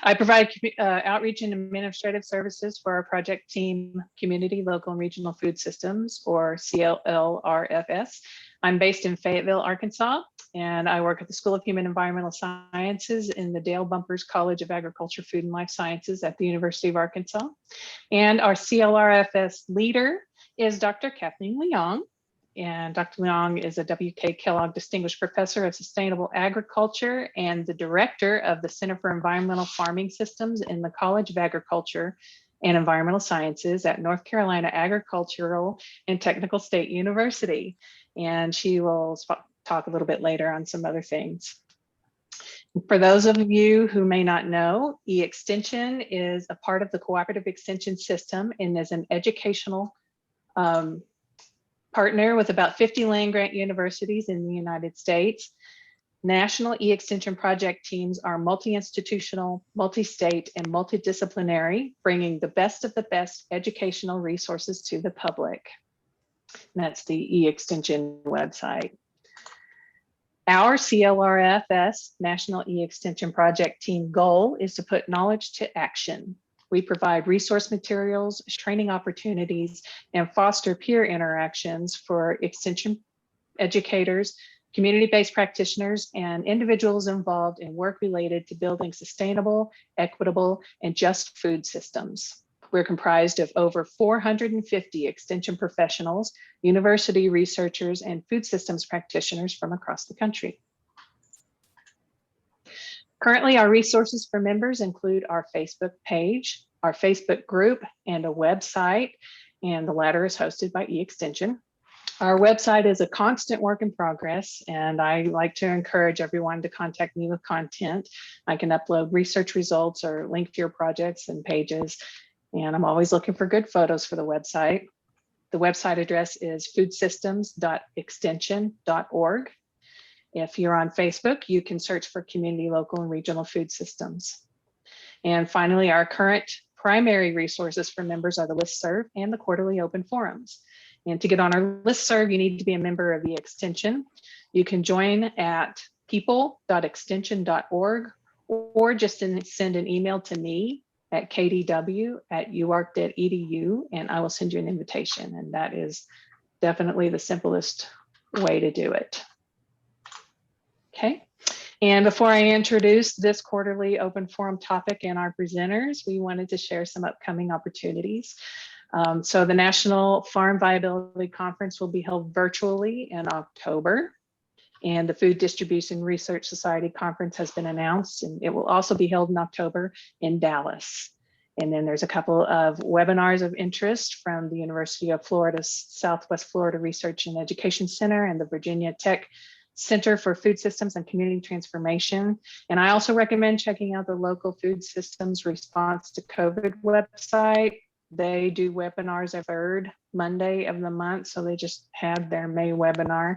I provide outreach and administrative services for our project team, Community, Local, and Regional Food Systems, or CLRFS. I'm based in Fayetteville, Arkansas, and I work at the School of Human Environmental Sciences in the Dale Bumpers College of Agriculture, Food, and Life Sciences at the University of Arkansas. And our CLRFS leader is Dr. Kathleen Leong. And Dr. Leong is a W.K. Kellogg Distinguished Professor of Sustainable Agriculture and the Director of the Center for Environmental Farming Systems in the College of Agriculture and Environmental Sciences at North Carolina Agricultural and Technical State University. And she will talk a little bit later on some other things. For those of you who may not know, E-Extension is a part of the Cooperative Extension System and is an educational partner with about 50 land-grant universities in the United States. National E-Extension project teams are multi-institutional, multi-state, and multidisciplinary, bringing the best of the best educational resources to the public. And that's the E-Extension website. Our CLRFS National E-Extension project team goal is to put knowledge to action. We provide resource materials, training opportunities, and foster peer interactions for extension educators, community-based practitioners, and individuals involved in work related to building sustainable, equitable, and just food systems. We're comprised of over 450 extension professionals, university researchers, and food systems practitioners from across the country. Currently, our resources for members include our Facebook page, our Facebook group, and a website, and the latter is hosted by E-Extension. Our website is a constant work in progress, and I like to encourage everyone to contact me with content. I can upload research results or link to your projects and pages, and I'm always looking for good photos for the website. The website address is foodsystems.extension.org. If you're on Facebook, you can search for Community, Local, and Regional Food Systems. And finally, our current primary resources for members are the listserv and the quarterly open forums. And to get on our listserv, you need to be a member of the Extension. You can join at people.extension.org or just send an email to me at kdw@uark.edu, and I will send you an invitation. And that is definitely the simplest way to do it. Okay, and before I introduce this quarterly open forum topic and our presenters, we wanted to share some upcoming opportunities. So the National Farm Viability Conference will be held virtually in October, and the Food Distribution Research Society Conference has been announced, and it will also be held in October in Dallas. And then there's a couple of webinars of interest from the University of Florida's Southwest Florida Research and Education Center and the Virginia Tech Center for Food Systems and Community Transformation. And I also recommend checking out the local food systems response to COVID website. They do webinars every third Monday of the month. So they just had their May webinar.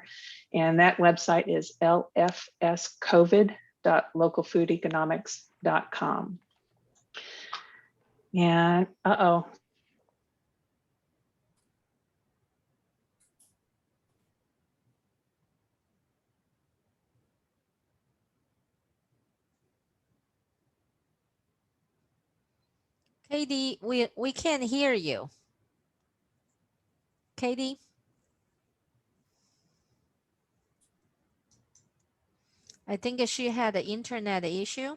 And that website is lfscovid.localfoodeconomics.com. And Katie, we can't hear you. Katie? I think she had an internet issue.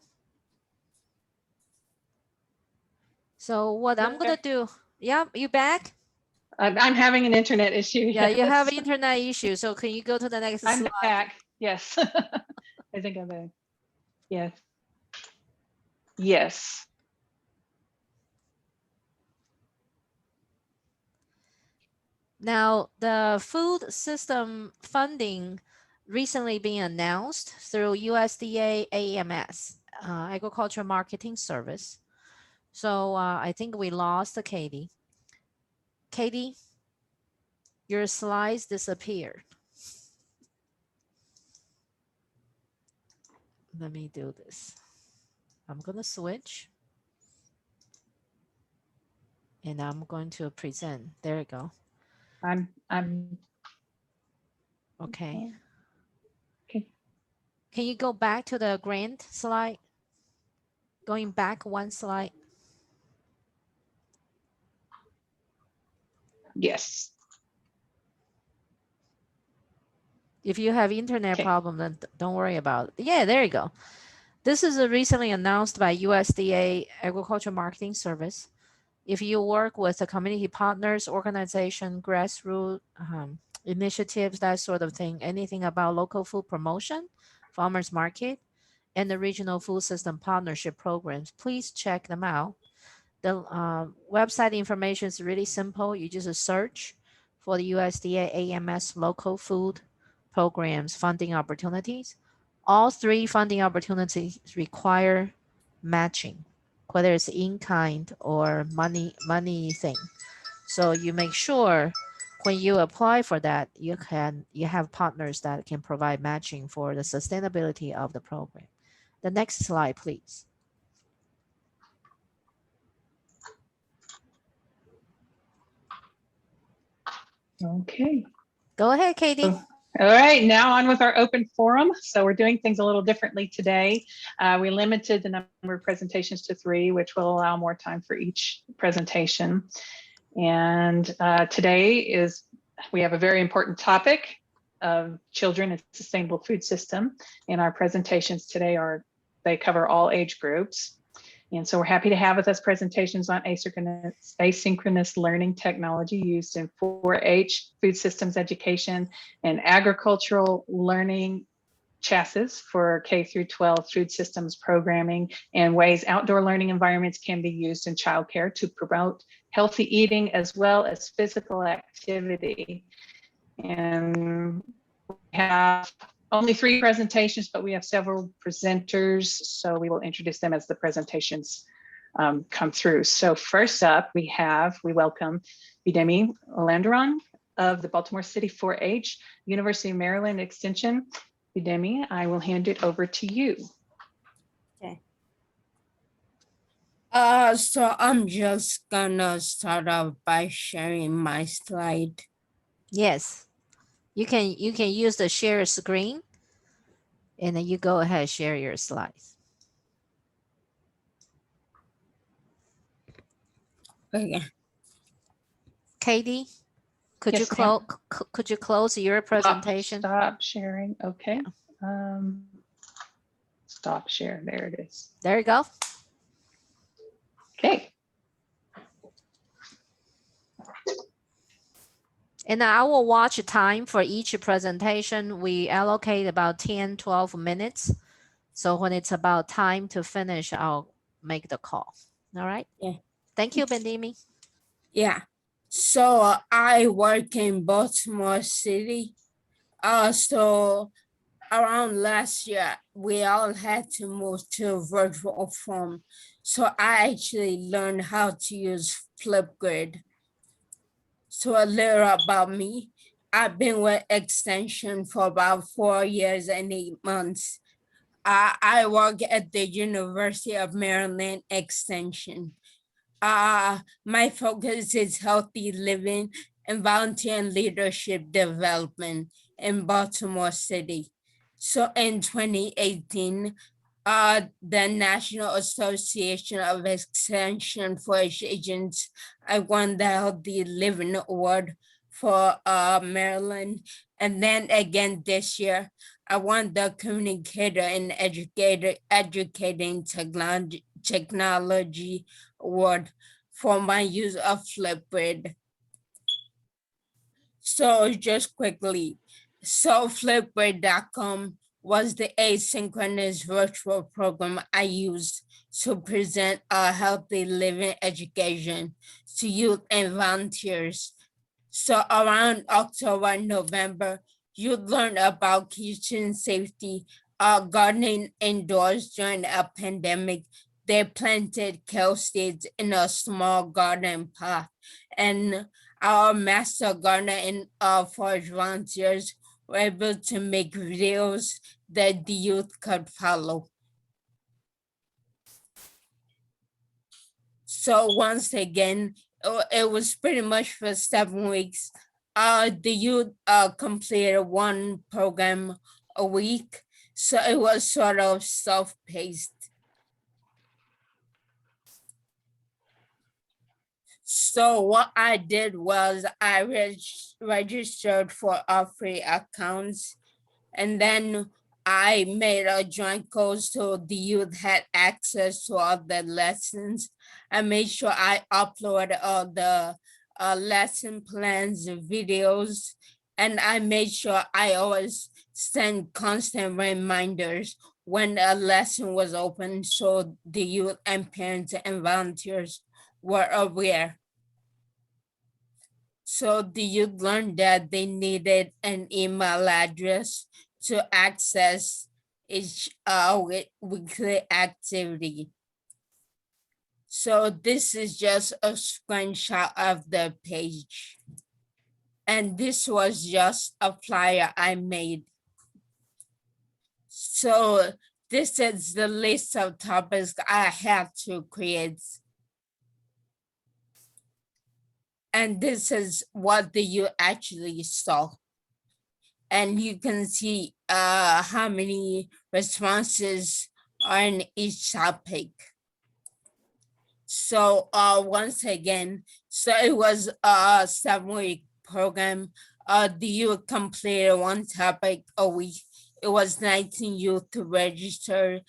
So what I'm gonna do, yeah, you back? I'm having an internet issue. Yeah, yes. you have an internet issue. So can you go to the next slide? I'm back, yes. I think I'm back, yes. Yes. Now, the food system funding recently being announced through USDA AMS, Agricultural Marketing Service. So I think we lost Katie. Katie, your slides disappeared. Let me do this. I'm gonna switch. And I'm going to present. There you go. I'm okay. Okay. Can you go back to the grant slide? Going back one slide. Yes. If you have internet Okay. problem, then don't worry about it. Yeah, there you go. This is recently announced by USDA Agriculture Marketing Service. If you work with the community partners, organization, grassroots initiatives, that sort of thing, anything about local food promotion, farmers market, and the regional food system partnership programs, please check them out. The website information is really simple. You just search for the USDA AMS local food programs funding opportunities. All three funding opportunities require matching, whether it's in kind or money thing. So you make sure when you apply for that, you have partners that can provide matching for the sustainability of the program. The next slide, please. Okay. Go ahead, Katie. All right, now on with our open forum. So we're doing things a little differently today. We limited the number of presentations to 3, which will allow more time for each presentation. And today we have a very important topic of children and sustainable food system. And our presentations today they cover all age groups. And so we're happy to have with us presentations on asynchronous learning technology used in 4-H food systems education and agricultural learning chassis for K through 12 food systems programming, and ways outdoor learning environments can be used in childcare to promote healthy eating as well as physical activity. And we have only 3 presentations, but we have several presenters, so we will introduce them as the presentations come through. So first up, we welcome Bidemi Landeron of the Baltimore City 4-H, University of Maryland Extension. Bidemi, I will hand it over to you. Okay. So I'm just gonna start off by sharing my slide. Yes, you can use the share screen, and then you go ahead, share your slides. Okay. Katie, could Yes, you close your presentation? Stop sharing. Okay. Stop share. There it is. There you go. Okay. And I will watch time for each presentation. We allocate about 10, 12 minutes. So when it's about time to finish, I'll make the call. All right. Yeah. Thank you, Bendimi. Yeah. So I work in Baltimore City. So around last year, we all had to move to virtual form. So I actually learned how to use Flipgrid. So a little about me. I've been with Extension for about 4 years and 8 months. I work at the University of Maryland Extension. My focus is healthy living and volunteer and leadership development in Baltimore City. So in 2018, the National Association of Extension 4-H agents, I won the Healthy Living Award for Maryland. And then again this year, I won the Communicator and Educating Technology Award for my use of Flipgrid. So just quickly, so Flipgrid.com was the asynchronous virtual program I used to present a healthy living education to youth and volunteers. So around October, November, you'd learn about kitchen safety, gardening indoors during a pandemic. They planted kale seeds in a small garden pot, and our master gardener and forage volunteers were able to make videos that the youth could follow. So once again, it was pretty much for 7 weeks. The youth completed 1 program a week. So it was sort of self-paced. So what I did was I registered for all free accounts, and then I made a joint code so the youth had access to all the lessons. I made sure I uploaded all the lesson plans, videos, and I made sure I always send constant reminders when a lesson was open so the youth and parents and volunteers were aware. So the youth learned that they needed an email address to access each weekly activity. So this is just a screenshot of the page. And this was just a flyer I made. So this is the list of topics I had to create. And this is what the youth actually saw. And you can see how many responses are in each topic. So once again, so it was a 7-week program. The youth completed one topic a week. It was 19 youth to register.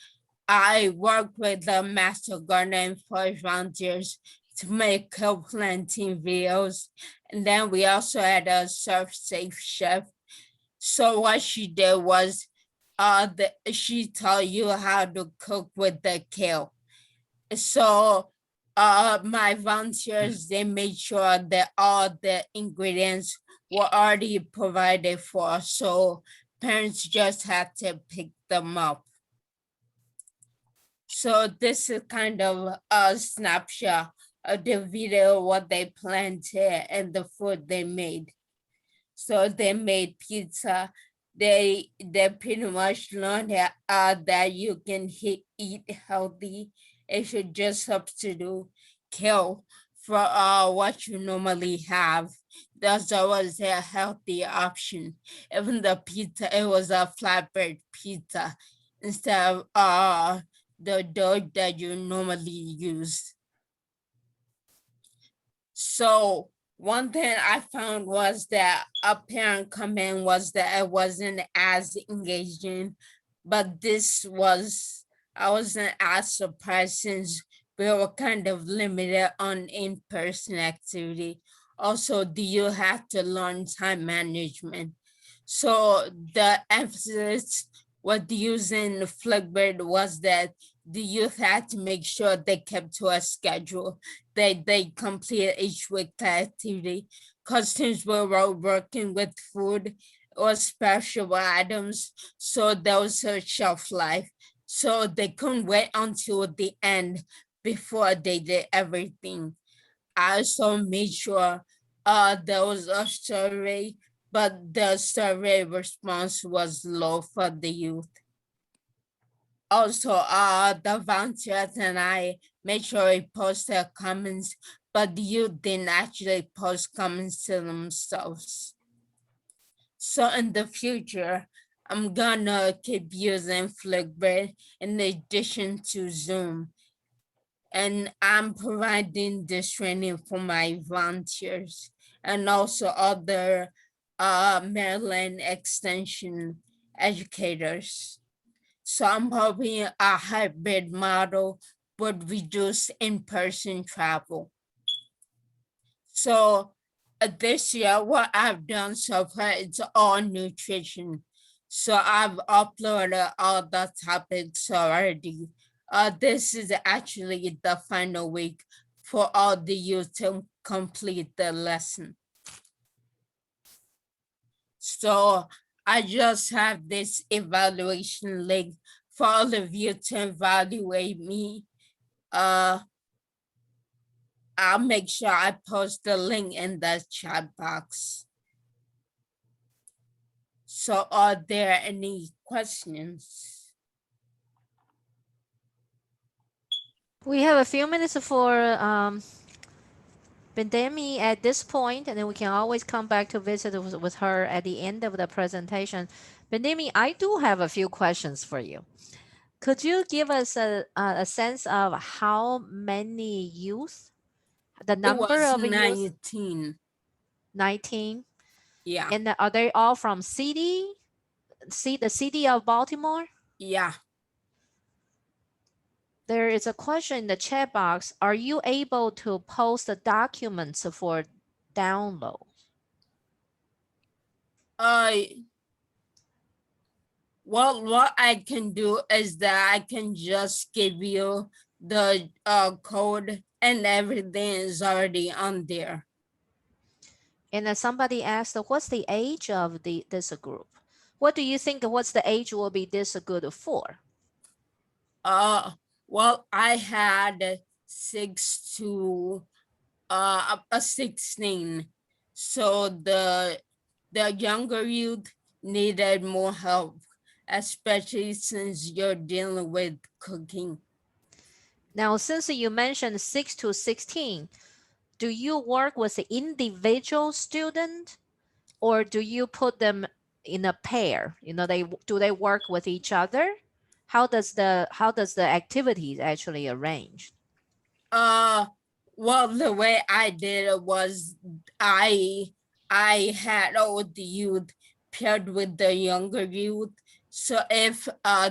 I worked with the Master Gardener and Forest volunteers to make co-planting videos. And then we also had a surf-safe chef. So what she did was she taught you how to cook with the kale. So my volunteers, they made sure that all the ingredients were already provided for. So parents just had to pick them up. So this is kind of a snapshot of the video, what they planted and the food they made. So they made pizza. They pretty much learned that you can eat healthy if you just substitute kale for what you normally have. That's always a healthy option. Even the pizza, it was a flatbread pizza instead of the dough that you normally use. So one thing I found was that a parent comment was that it wasn't as engaging, but I wasn't as surprised since we were kind of limited on in-person activity. Also, do you have to learn time management? So the emphasis with using Flipgrid was that the youth had to make sure they kept to a schedule. They completed each week activity. Customers were working with food or special items, so there was a shelf life. So they couldn't wait until the end before they did everything. I also made sure there was a survey, but the survey response was low for the youth. Also, the volunteers and I made sure we posted comments, but the youth didn't actually post comments to themselves. So in the future, I'm gonna keep using Flipgrid in addition to Zoom. And I'm providing this training for my volunteers and also other Maryland Extension educators. So I'm hoping a hybrid model would reduce in-person travel. So this year, what I've done so far is all nutrition. So I've uploaded all the topics already. This is actually the final week for all the youth to complete the lesson. So I just have this evaluation link for all of you to evaluate me. I'll make sure I post the link in the chat box. So are there any questions? We have a few minutes for Bendemi at this point, and then we can always come back to visit with her at the end of the presentation. Bendemi, I do have a few questions for you. Could you give us a sense of how many youth The It number was of youth, 19. 19. Yeah, And are they all from the city of Baltimore? yeah. There is a question in the chat box. Are you able to post the documents for download? Uh, well, what I can do is that I can just give you the code and everything is already on there. And then somebody asked, what's the age of this group? What do you think? What's the age will be this good for? Well, I had 6 to a 16, so the younger youth needed more help, especially since you're dealing with cooking. Now, since you mentioned 6 to 16, do you work with the individual student or do you put them in a pair? You know, do they work with each other? How does the activities actually arrange? Well, the way I did it was I had all the youth paired with the younger youth. So if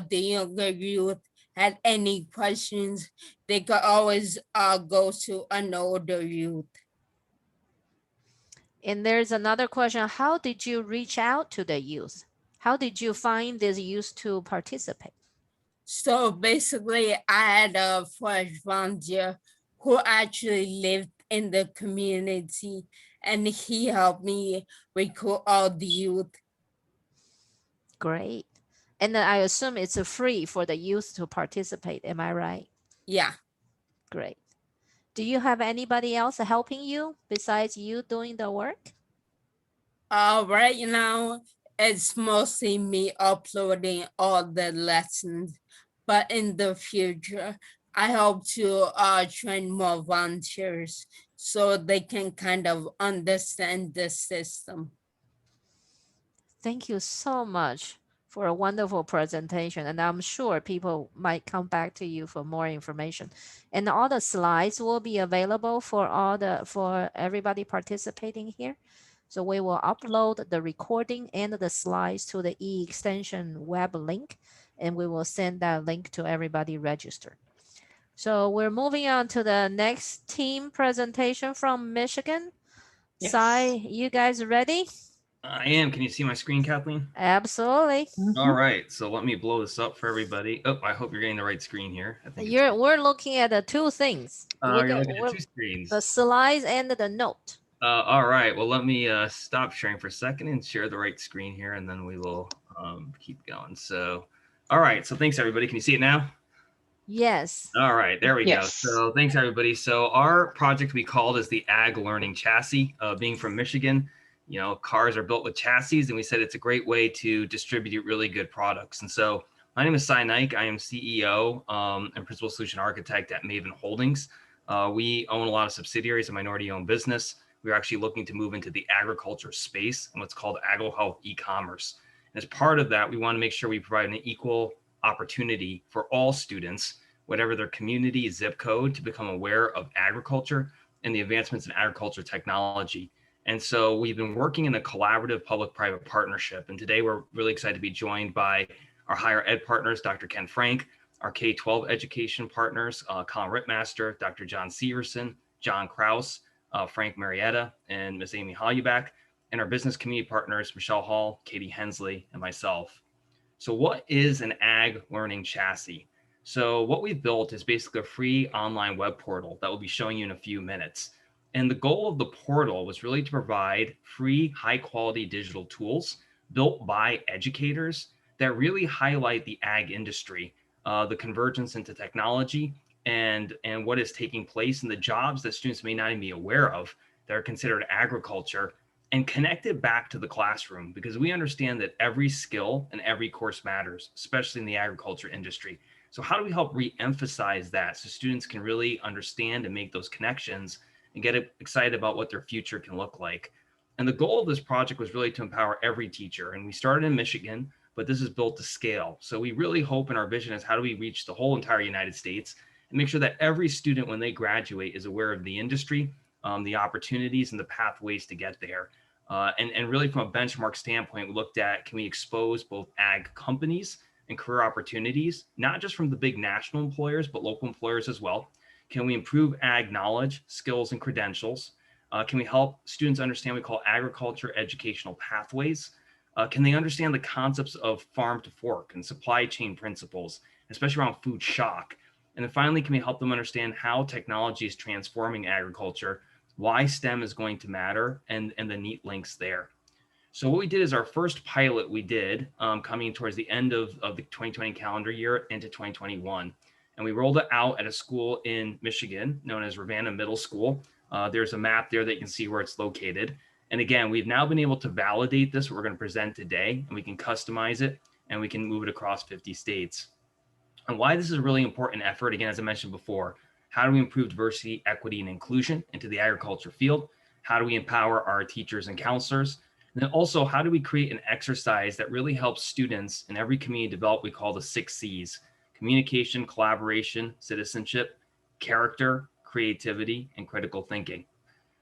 the younger youth had any questions, they could always go to an older youth. And there's another question. How did you reach out to the youth? How did you find these youth to participate? So basically, I had a fresh volunteer who actually lived in the community, and he helped me recruit all the youth. Great. And I assume it's free for the youth to participate. Am I right? Yeah. Great. Do you have anybody else helping you besides you doing the work? Right now, it's mostly me uploading all the lessons, but in the future, I hope to train more volunteers so they can kind of understand the system. Thank you so much for a wonderful presentation. And I'm sure people might come back to you for more information. And all the slides will be available for everybody participating here. So we will upload the recording and the slides to the e-extension web link, and we will send that link to everybody registered. So we're moving on to the next team presentation from Michigan. Yes. Sai, you guys ready? I am. Can you see my screen, Kathleen? Absolutely. All right. So let me blow this up for everybody. Oh, I hope you're getting the right screen here. I think We're looking at the two things. you're looking at two screens. The slides and the note. All right. Well, let me stop sharing for a second and share the right screen here, and then we will keep going. So, all right. So thanks, everybody. Can you see it now? Yes. All right. There we Yes. go. So thanks, everybody. So our project we called is the Ag Learning Chassis. Being from Michigan, you know, cars are built with chassis, and we said it's a great way to distribute really good products. And so my name is Sai Naik. I am CEO and Principal Solution Architect at Maven Holdings. We own a lot of subsidiaries, a minority-owned business. We're actually looking to move into the agriculture space and what's called agri-health e-commerce. And as part of that, we want to make sure we provide an equal opportunity for all students, whatever their community zip code, to become aware of agriculture and the advancements in agriculture technology. And so we've been working in a collaborative public-private partnership. And today we're really excited to be joined by our higher ed partners, Dr. Ken Frank, our K-12 education partners, Colin Rittmaster, Dr. John Severson, John Kraus, Frank Marietta, and Ms. Amy Holubach, and our business community partners, Michelle Hall, Katie Hensley, and myself. So what is an Ag Learning Chassis? So what we've built is basically a free online web portal that we'll be showing you in a few minutes. And the goal of the portal was really to provide free, high quality digital tools built by educators that really highlight the ag industry, the convergence into technology, and what is taking place in the jobs that students may not even be aware of that are considered agriculture, and connect it back to the classroom, because we understand that every skill and every course matters, especially in the agriculture industry. So how do we help re-emphasize that so students can really understand and make those connections and get excited about what their future can look like? And the goal of this project was really to empower every teacher. And we started in Michigan, but this is built to scale. So we really hope, in our vision is how do we reach the whole entire United States and make sure that every student, when they graduate, is aware of the industry the opportunities and the pathways to get there. And really from a benchmark standpoint, we looked at, can we expose both ag companies and career opportunities, not just from the big national employers, but local employers as well? Can we improve ag knowledge, skills, and credentials? Can we help students understand what we call agriculture educational pathways? Can they understand the concepts of farm to fork and supply chain principles, especially around food shock? And then finally, can we help them understand how technology is transforming agriculture, why STEM is going to matter, and the neat links there. So what we did is our first pilot we did coming towards the end of the 2020 calendar year into 2021. And we rolled it out at a school in Michigan known as Ravenna Middle School. There's a map there that you can see where it's located. And again, we've now been able to validate this, what we're going to present today, and we can customize it and we can move it across 50 states. And why this is a really important effort, again, as I mentioned before, how do we improve diversity, equity, and inclusion into the agriculture field? How do we empower our teachers and counselors? And then also, how do we create an exercise that really helps students in every community develop what we call the 6 C's: communication, collaboration, citizenship, character, creativity, and critical thinking.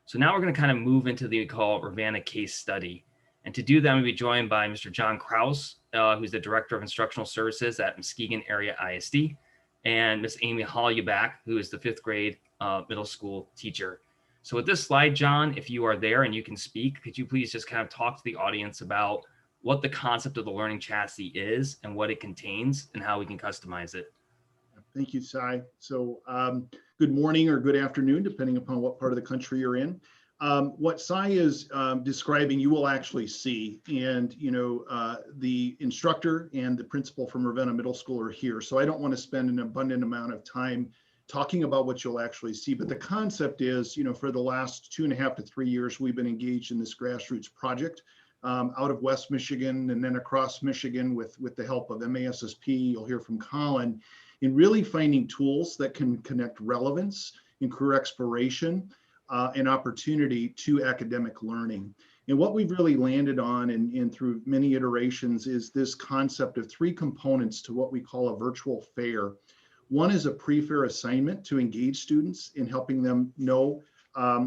So now we're going to kind of move into the call Ravenna case study. And to do that, we'll be joined by Mr. John Clrfs, who's the Director of Instructional Services at Muskegon Area ISD, and Miss Amy Hollubach, who is the 5th grade middle school teacher. So with this slide, John, if you are there and you can speak, could you please just kind of talk to the audience about what the concept of the learning chassis is and what it contains and how we can customize it? Thank you, Cy. So good morning or good afternoon, depending upon what part of the country you're in. What Cy is describing, you will actually see, and the instructor and the principal from Ravenna Middle School are here. So I don't want to spend an abundant amount of time talking about what you'll actually see, but the concept is, for the last 2.5 to 3 years, we've been engaged in this grassroots project out of West Michigan and then across Michigan with the help of MASSP. You'll hear from Colin, in really finding tools that can connect relevance and career exploration and opportunity to academic learning. And what we've really landed on and through many iterations is this concept of 3 components to what we call a virtual fair. One is a pre-fair assignment to engage students in helping them know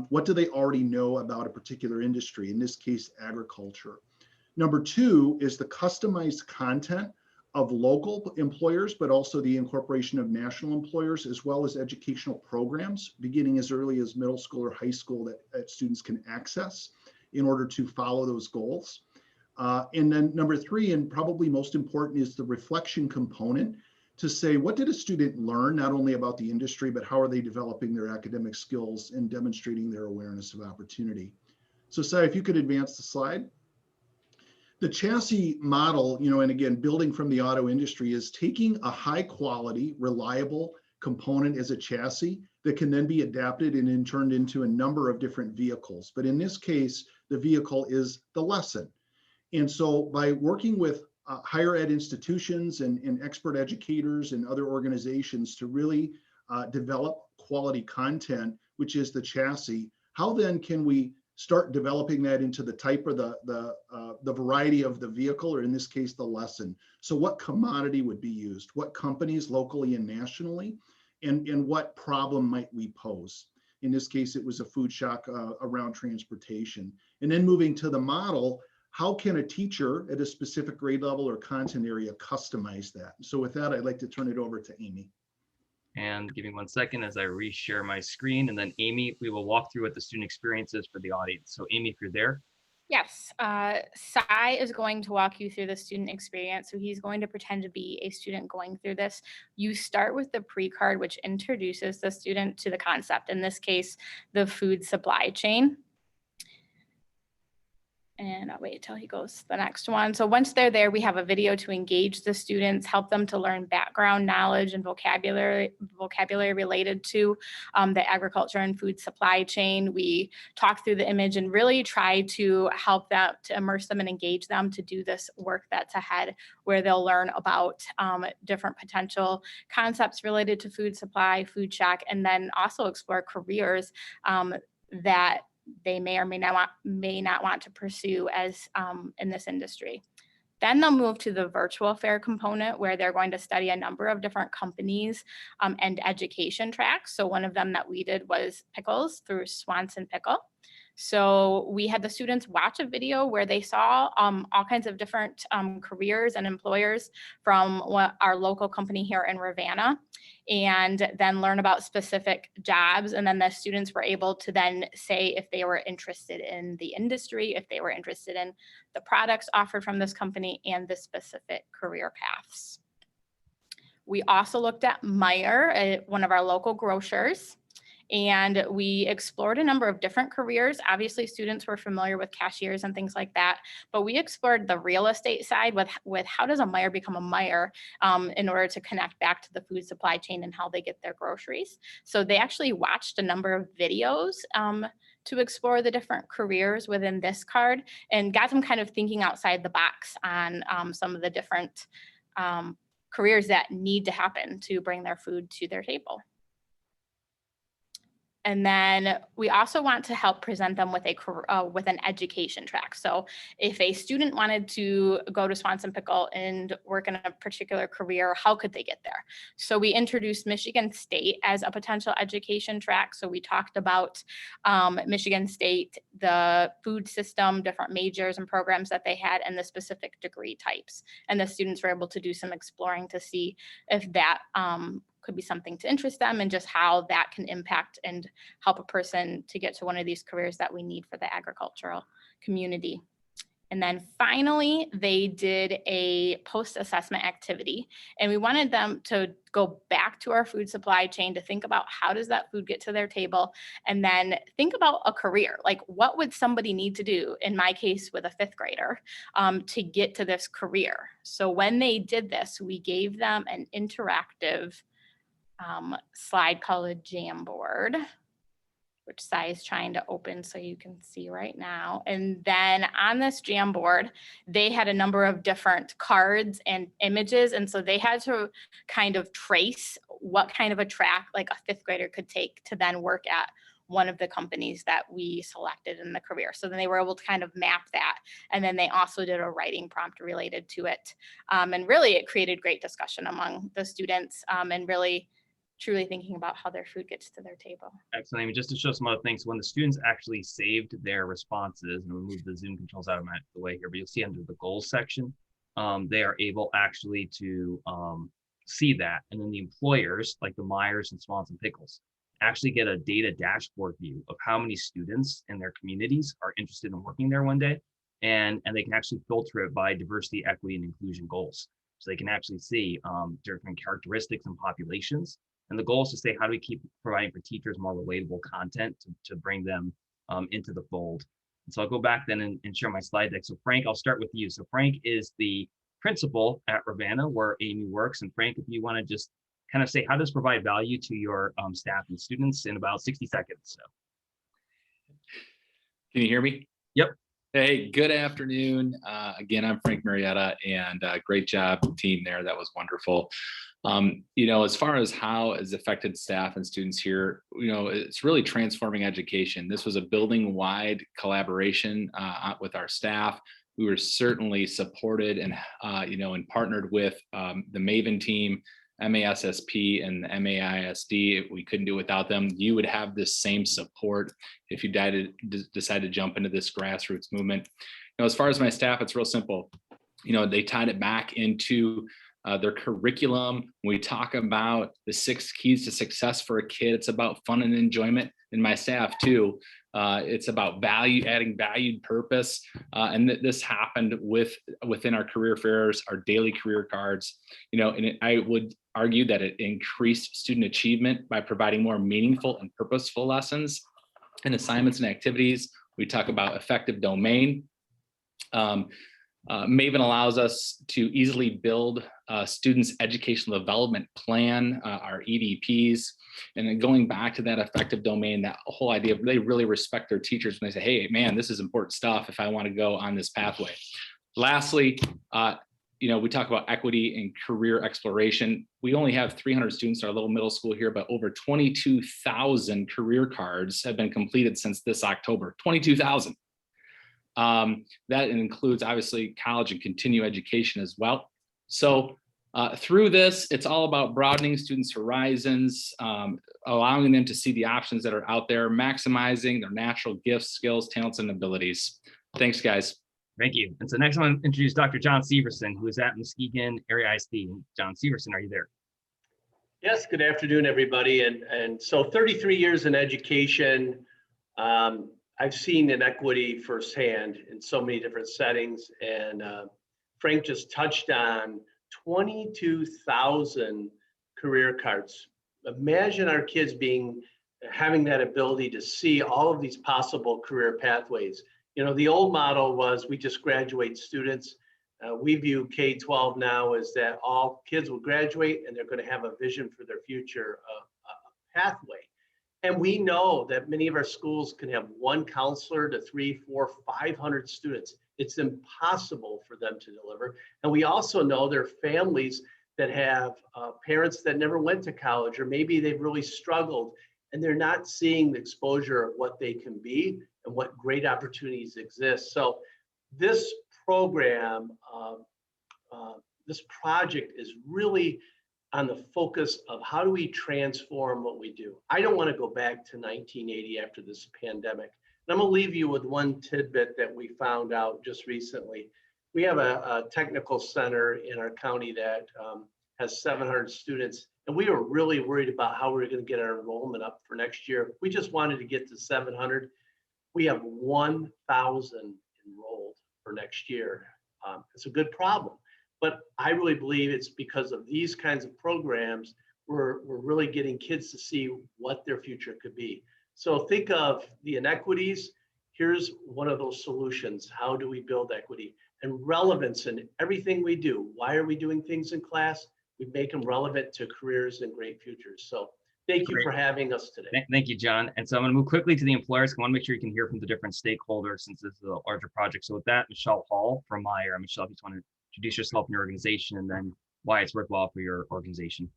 what do they already know about a particular industry, in this case, agriculture. Number 2 is the customized content of local employers, but also the incorporation of national employers, as well as educational programs, beginning as early as middle school or high school that students can access in order to follow those goals. And then number 3, and probably most important, is the reflection component to say, what did a student learn, not only about the industry, but how are they developing their academic skills and demonstrating their awareness of opportunity? So Sai, if you could advance the slide. The chassis model, and again, building from the auto industry, is taking a high quality, reliable component as a chassis that can then be adapted and then turned into a number of different vehicles. But in this case, the vehicle is the lesson. And so by working with higher ed institutions and expert educators and other organizations to really develop quality content, which is the chassis, how then can we start developing that into the type or the variety of the vehicle, or in this case, the lesson? So what commodity would be used? What companies locally and nationally? And what problem might we pose? In this case, it was a food shock around transportation. And then moving to the model, how can a teacher at a specific grade level or content area customize that? So with that, I'd like to turn it over to Amy. And give me 1 second as I reshare my screen. And then Amy, we will walk through what the student experience is for the audience. So Amy, if you're there. Yes, Sai is going to walk you through the student experience. So he's going to pretend to be a student going through this. You start with the pre-card, which introduces the student to the concept, in this case, the food supply chain. And I'll wait till he goes to the next one. So once they're there, we have a video to engage the students, help them to learn background knowledge and vocabulary related to the agriculture and food supply chain. We talk through the image and really try to help them, to immerse them and engage them to do this work that's ahead, where they'll learn about different potential concepts related to food supply, food shock, and then also explore careers that they may or may not want to pursue as in this industry. Then they'll move to the virtual fair component where they're going to study a number of different companies and education tracks. So one of them that we did was pickles through Swanson Pickle. So we had the students watch a video where they saw all kinds of different careers and employers from our local company here in Ravenna, and then learn about specific jobs. And then the students were able to then say if they were interested in the industry, if they were interested in the products offered from this company and the specific career paths. We also looked at Meijer, one of our local grocers, and we explored a number of different careers. Obviously, students were familiar with cashiers and things like that, but we explored the real estate side with how does a Meijer become a Meijer in order to connect back to the food supply chain and how they get their groceries. So they actually watched a number of videos to explore the different careers within this card and got them kind of thinking outside the box on some of the different careers that need to happen to bring their food to their table. And then we also want to help present them with with an education track. So if a student wanted to go to Swanson Pickle and work in a particular career, how could they get there? So we introduced Michigan State as a potential education track. So we talked about Michigan State, the food system, different majors and programs that they had, and the specific degree types. And the students were able to do some exploring to see if that could be something to interest them and just how that can impact and help a person to get to one of these careers that we need for the agricultural community. And then finally, they did a post-assessment activity, and we wanted them to go back to our food supply chain to think about how does that food get to their table, and then think about a career. Like, what would somebody need to do, in my case with a fifth grader, to get to this career? So when they did this, we gave them an interactive slide called a Jamboard, which Sai is trying to open so you can see right now. And then on this Jamboard, they had a number of different cards and images. And so they had to kind of trace what kind of a track like a fifth grader could take to then work at one of the companies that we selected in the career. So then they were able to kind of map that. And then they also did a writing prompt related to it. And really it created great discussion among the students and really truly thinking about how their food gets to their table. Excellent. I mean, just to show some other things, when the students actually saved their responses, and remove the Zoom controls out of the way here, but you'll see under the goals section, they are able actually to see that. And then the employers, like the Meijers and Swanson Pickles, actually get a data dashboard view of how many students in their communities are interested in working there one day. And they can actually filter it by diversity, equity, and inclusion goals. So they can actually see different characteristics and populations. And the goal is to say, how do we keep providing for teachers more relatable content to bring them into the fold? And so I'll go back then and share my slide deck. So Frank, I'll start with you. So Frank is the principal at Ravenna, where Amy works. And Frank, if you want to just kind of say, how does this provide value to your staff and students in about 60 seconds? So. Can you hear me? Yep. Hey, good afternoon. Again, I'm Frank Marietta, and great job, team there. That was wonderful. As far as how it's affected staff and students here, it's really transforming education. This was a building-wide collaboration with our staff. We were certainly supported and, and partnered with the MAVEN team, MASSP, and the MAISD. We couldn't do it without them. You would have this same support if you decide to jump into this grassroots movement. As far as my staff, it's real simple. They tied it back into their curriculum. When we talk about the 6 keys to success for a kid, it's about fun and enjoyment. And my staff too, it's about value, adding valued purpose. And this happened within our career fairs, our daily career cards, and I would argue that it increased student achievement by providing more meaningful and purposeful lessons and assignments and activities. We talk about effective domain. MAVEN allows us to easily build students' educational development plan, our EDPs, and then going back to that effective domain, that whole idea of they really respect their teachers when they say, hey, man, this is important stuff if I want to go on this pathway. Lastly, we talk about equity and career exploration. We only have 300 students at our little middle school here, but over 22,000 career cards have been completed since this October, 22,000. That includes obviously college and continuing education as well. So through this, it's all about broadening students' horizons, allowing them to see the options that are out there, maximizing their natural gifts, skills, talents, and abilities. Thanks, guys. Thank you. And so next I want to introduce Dr. John Severson, who is at Muskegon Area ISD. John Severson, are you there? Yes, good afternoon, everybody. And so 33 years in education, I've seen inequity firsthand in so many different settings. And Frank just touched on 22,000 career cards. Imagine our kids having that ability to see all of these possible career pathways. You know, the old model was we just graduate students. We view K-12 now as that all kids will graduate and they're going to have a vision for their future pathway. And we know that many of our schools can have one counselor to 300, 400, 500 students. It's impossible for them to deliver. And we also know there are families that have parents that never went to college, or maybe they've really struggled and they're not seeing the exposure of what they can be and what great opportunities exist. So this program, this project is really on the focus of how do we transform what we do. I don't want to go back to 1980 after this pandemic. And I'm going to leave you with one tidbit that we found out just recently. We have a technical center in our county that has 700 students, and we were really worried about how we were going to get our enrollment up for next year. We just wanted to get to 700. We have 1,000 enrolled for next year. It's a good problem, but I really believe it's because of these kinds of programs, we're really getting kids to see what their future could be. So think of the inequities. Here's one of those solutions. How do we build equity and relevance in everything we do? Why are we doing things in class? We make them relevant to careers and great futures. So thank you for having us today. Thank you, John. And so I'm going to move quickly to the employers. I want to make sure you can hear from the different stakeholders since this is a larger project. So with that, Michelle Hall from Meyer. Michelle, if you just want to introduce yourself and your organization and then why it's worthwhile for your organization.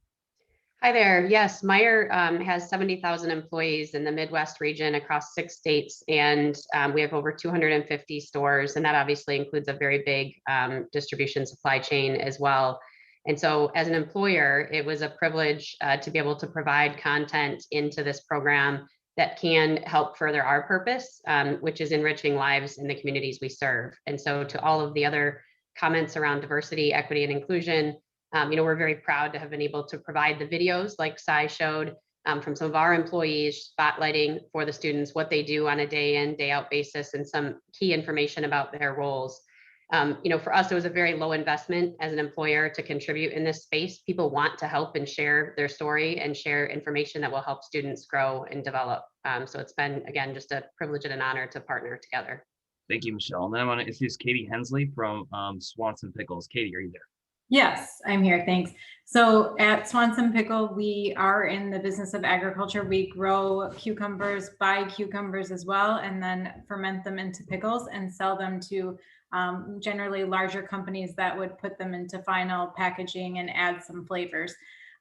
Hi there. Yes, Meyer has 70,000 employees in the Midwest region across 6 states, and we have over 250 stores, and that obviously includes a very big distribution supply chain as well. And so as an employer, it was a privilege to be able to provide content into this program that can help further our purpose, which is enriching lives in the communities we serve. And so to all of the other comments around diversity, equity, and inclusion, we're very proud to have been able to provide the videos like Sai showed from some of our employees, spotlighting for the students what they do on a day in, day out basis and some key information about their roles. For us, it was a very low investment as an employer to contribute in this space. People want to help and share their story and share information that will help students grow and develop. So it's been, again, just a privilege and an honor to partner together. Thank you, Michelle. And then I want to introduce Katie Hensley from Swanson Pickles. Katie, are you there? Yes, I'm here. Thanks. So at Swanson Pickle, we are in the business of agriculture. We grow cucumbers, buy cucumbers as well, and then ferment them into pickles and sell them to generally larger companies that would put them into final packaging and add some flavors.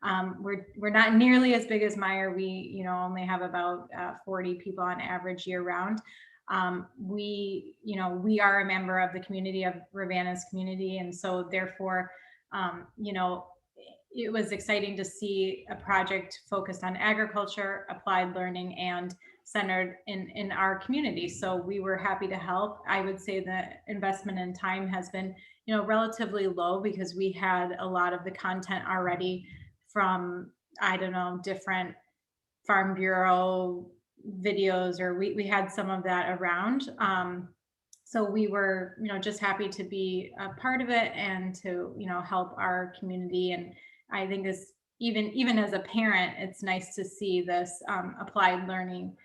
We're not nearly as big as Meyer. We only have about 40 people on average year round. We are a member of the community of Ravenna's community, and so therefore it was exciting to see a project focused on agriculture, applied learning, and centered in our community. So we were happy to help. I would say the investment in time has been, relatively low because we had a lot of the content already from, different Farm Bureau videos, or we had some of that around. So we were, just happy to be a part of it and to, help our community. And I think this, even as a parent, it's nice to see this applied learning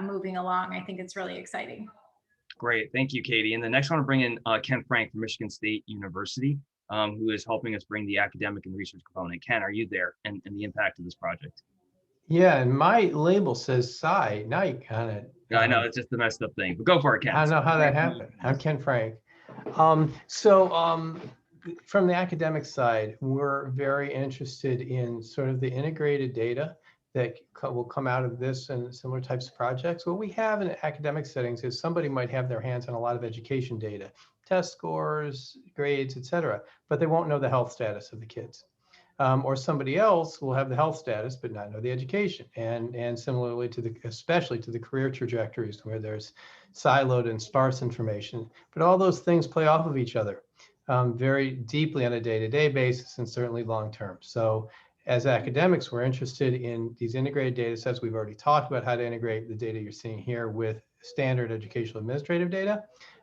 moving along. I think it's really exciting. Great, thank you, Katie. And the next one, I want to bring in Ken Frank from Michigan State University, who is helping us bring the academic and research component. Ken, are you there? And the impact of this project? Yeah, and my label says Sai. Now you kind of. Yeah, I know, it's just a messed up thing, but go for it, Ken. I don't know how that happened. I'm Ken Frank. From the academic side, we're very interested in sort of the integrated data that will come out of this and similar types of projects? What we have in academic settings is somebody might have their hands on a lot of education data, test scores, grades, et cetera, but they won't know the health status of the kids. Or somebody else will have the health status but not know the education, and similarly to especially to the career trajectories where there's siloed and sparse information. But all those things play off of each other very deeply on a day-to-day basis and certainly long-term. So as academics, we're interested in these integrated data sets. We've already talked about how to integrate the data you're seeing here with standard educational administrative data.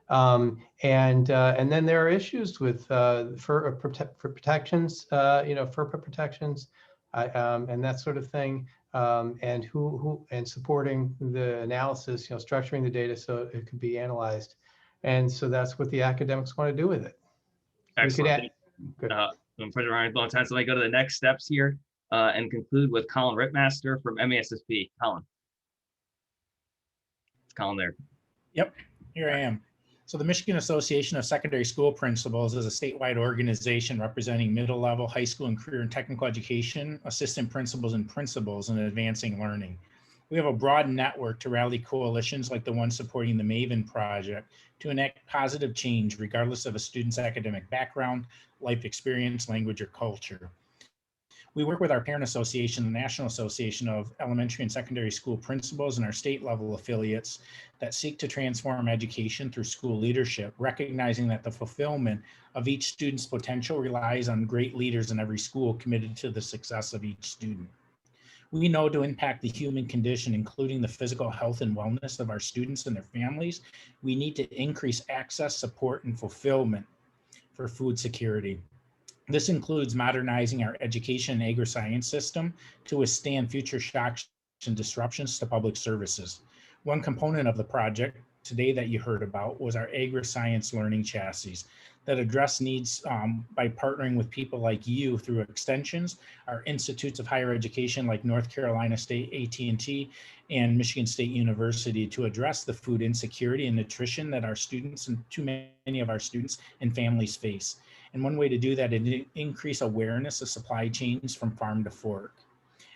And then there are issues with for protections, FERPA protections, and that sort of thing, and and supporting the analysis, structuring the data so it could be analyzed. And so that's what the academics want to do with it. Excellent. Pleasure, Ryan. Long time. So let me go to the next steps here and conclude with Colin Rittmaster from MESSP. Colin. It's Colin there. Yep, here I am. So the Michigan Association of Secondary School Principals is a statewide organization representing middle level, high school, and career and technical education, assistant principals, and principals in advancing learning. We have a broad network to rally coalitions like the one supporting the MAVEN project to enact positive change regardless of a student's academic background, life experience, language, or culture. We work with our parent association, the National Association of Elementary and Secondary School Principals, and our state level affiliates that seek to transform education through school leadership, recognizing that the fulfillment of each student's potential relies on great leaders in every school committed to the success of each student. We know to impact the human condition, including the physical health and wellness of our students and their families, we need to increase access, support, and fulfillment for food security. This includes modernizing our education and agri-science system to withstand future shocks and disruptions to public services. One component of the project today that you heard about was our agri-science learning chassis that address needs by partnering with people like you through extensions, our institutes of higher education like North Carolina State, AT&T, and Michigan State University to address the food insecurity and nutrition that our students and too many of our students and families face. And one way to do that is increase awareness of supply chains from farm to fork.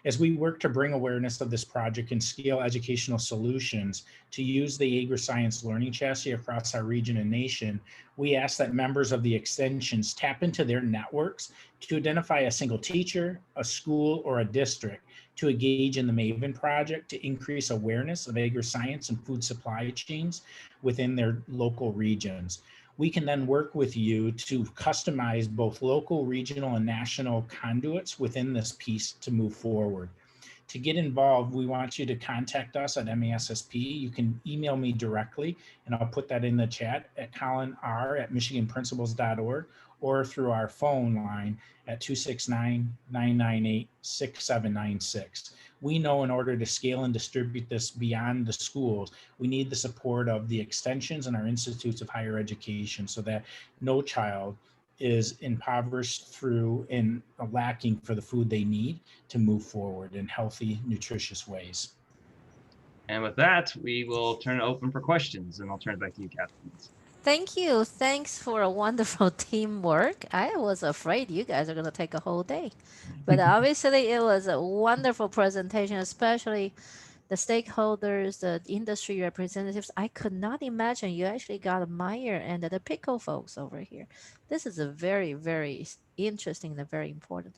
As we work to bring awareness of this project and scale educational solutions to use the agri-science learning chassis across our region and nation, we ask that members of the extensions tap into their networks to identify a single teacher, a school, or a district to engage in the MAVEN project to increase awareness of agri-science and food supply chains within their local regions. We can then work with you to customize both local, regional, and national conduits within this piece to move forward. To get involved, we want you to contact us at MESSP. You can email me directly, and I'll put that in the chat at colinr@michiganprincipals.org or through our phone line at 269-998-6796. We know in order to scale and distribute this beyond the schools, we need the support of the extensions and our institutes of higher education so that no child is impoverished through and lacking for the food they need to move forward in healthy, nutritious ways. And with that, we will turn it open for questions, and I'll turn it back to you, Catherine. Thank you. Thanks for a wonderful teamwork. I was afraid you guys are going to take a whole day. But obviously, it was a wonderful presentation, especially the stakeholders, the industry representatives. I could not imagine you actually got Meyer and the pickle folks over here. This is a very, very interesting and very important.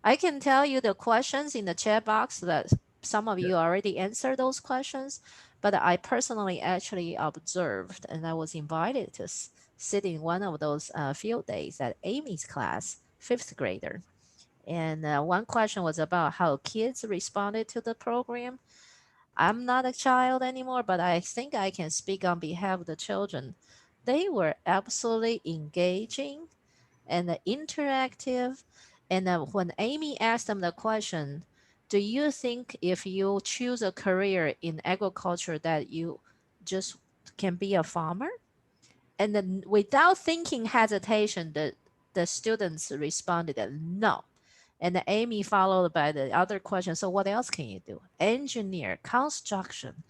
I can tell you the questions in the chat box that some of you already answered those questions, but I personally actually observed and I was invited to sit in one of those field days at Amy's class, 5th grader. And one question was about how kids responded to the program. I'm not a child anymore, but I think I can speak on behalf of the children. They were absolutely engaging and interactive. And when Amy asked them the question, do you think if you choose a career in agriculture that you just can be a farmer? And then without thinking hesitation, the students responded no. And Amy followed by the other question. So what else can you do? Engineer, construction,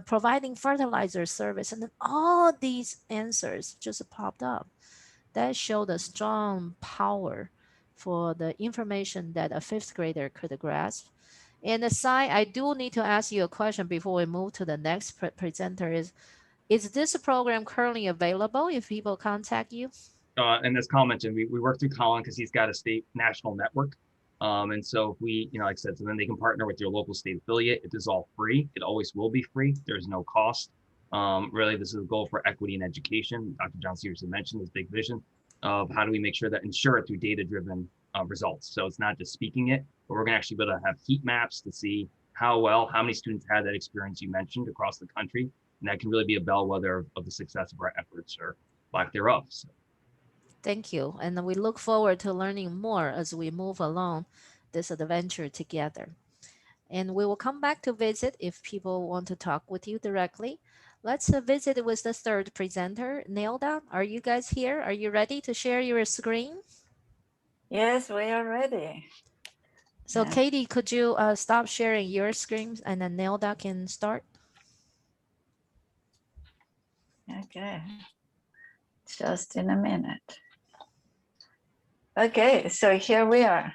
providing fertilizer service, and then all these answers just popped up. That showed a strong power for the information that a 5th grader could grasp. And aside, I do need to ask you a question before we move to the next presenter is this program currently available if people contact you? And as Colin mentioned, we work through Colin because he's got a state national network. And so if we, like I said, so then they can partner with your local state affiliate. It is all free. It always will be free. There's no cost. Really, this is a goal for equity in education. Dr. John Severson mentioned this big vision of how do we make sure that ensure it through data-driven results. So it's not just speaking it, but we're going to actually be able to have heat maps to see how many students had that experience you mentioned across the country. And that can really be a bellwether of the success of our efforts or lack thereof. So. Thank you. And we look forward to learning more as we move along this adventure together. And we will come back to visit if people want to talk with you directly. Let's visit with the third presenter, Nelda. Are you guys here? Are you ready to share your screen? Yes, we are ready. So Yeah. Katie, could you stop sharing your screen and then Nelda can start? Okay, just in a minute. Okay, so here we are.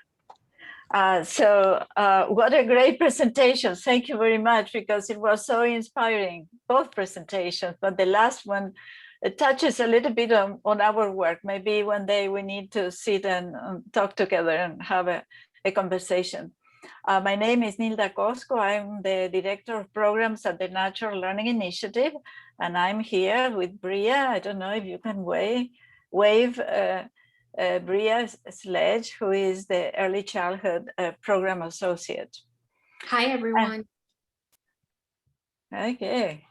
What a great presentation. Thank you very much, because it was so inspiring, both presentations, but the last one, it touches a little bit on our work. Maybe one day we need to sit and talk together and have a conversation. My name is Nilda Cosco. I'm the Director of Programs at the Natural Learning Initiative, and I'm here with Bria. I don't know if you can wave Bria Sledge, who is the Early Childhood Program Associate. Hi, everyone. Okay.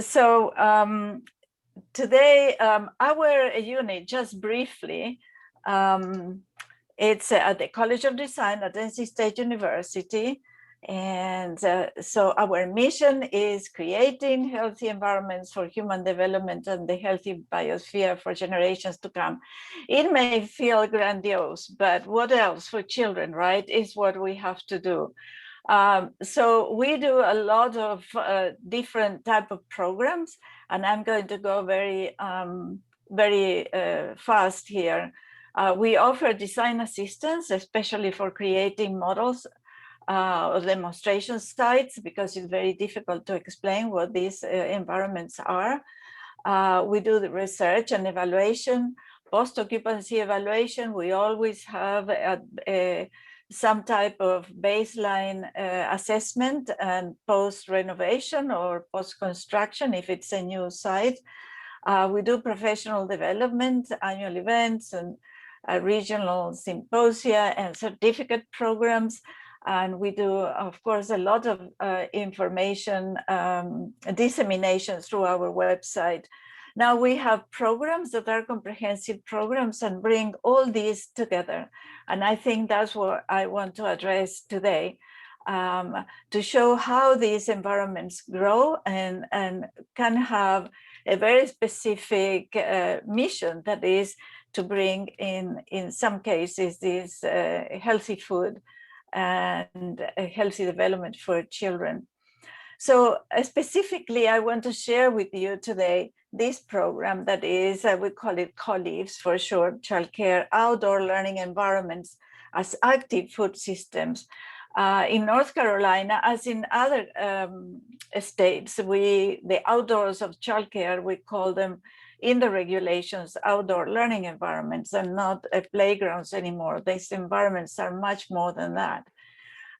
So today, our unit, just briefly, it's at the College of Design at NC State University. And so our mission is creating healthy environments for human development and the healthy biosphere for generations to come. It may feel grandiose, but what else for children, right, is what we have to do. So we do a lot of different type of programs, and I'm going to go very fast here. We offer design assistance, especially for creating models or demonstration sites, because it's very difficult to explain what these environments are. We do the research and evaluation, post-occupancy evaluation. We always have some type of baseline assessment and post-renovation or post-construction if it's a new site. We do professional development, annual events, and regional symposia and certificate programs. And we do, of course, a lot of information dissemination through our website. Now we have programs that are comprehensive programs and bring all these together. And I think that's what I want to address today, to show how these environments grow and can have a very specific mission, that is to bring in some cases this healthy food and a healthy development for children. So specifically, I want to share with you today this program that is, we call it Clrfs for short, childcare outdoor learning environments as active food systems. In North Carolina, as in other states, the outdoors of childcare, we call them in the regulations outdoor learning environments and not playgrounds anymore. These environments are much more than that.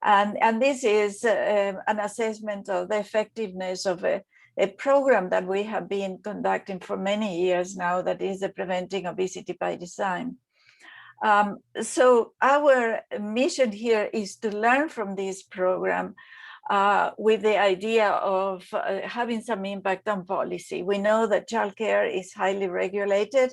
And this is an assessment of the effectiveness of a program that we have been conducting for many years now, that is the Preventing Obesity by Design. So our mission here is to learn from this program with the idea of having some impact on policy. We know that childcare is highly regulated,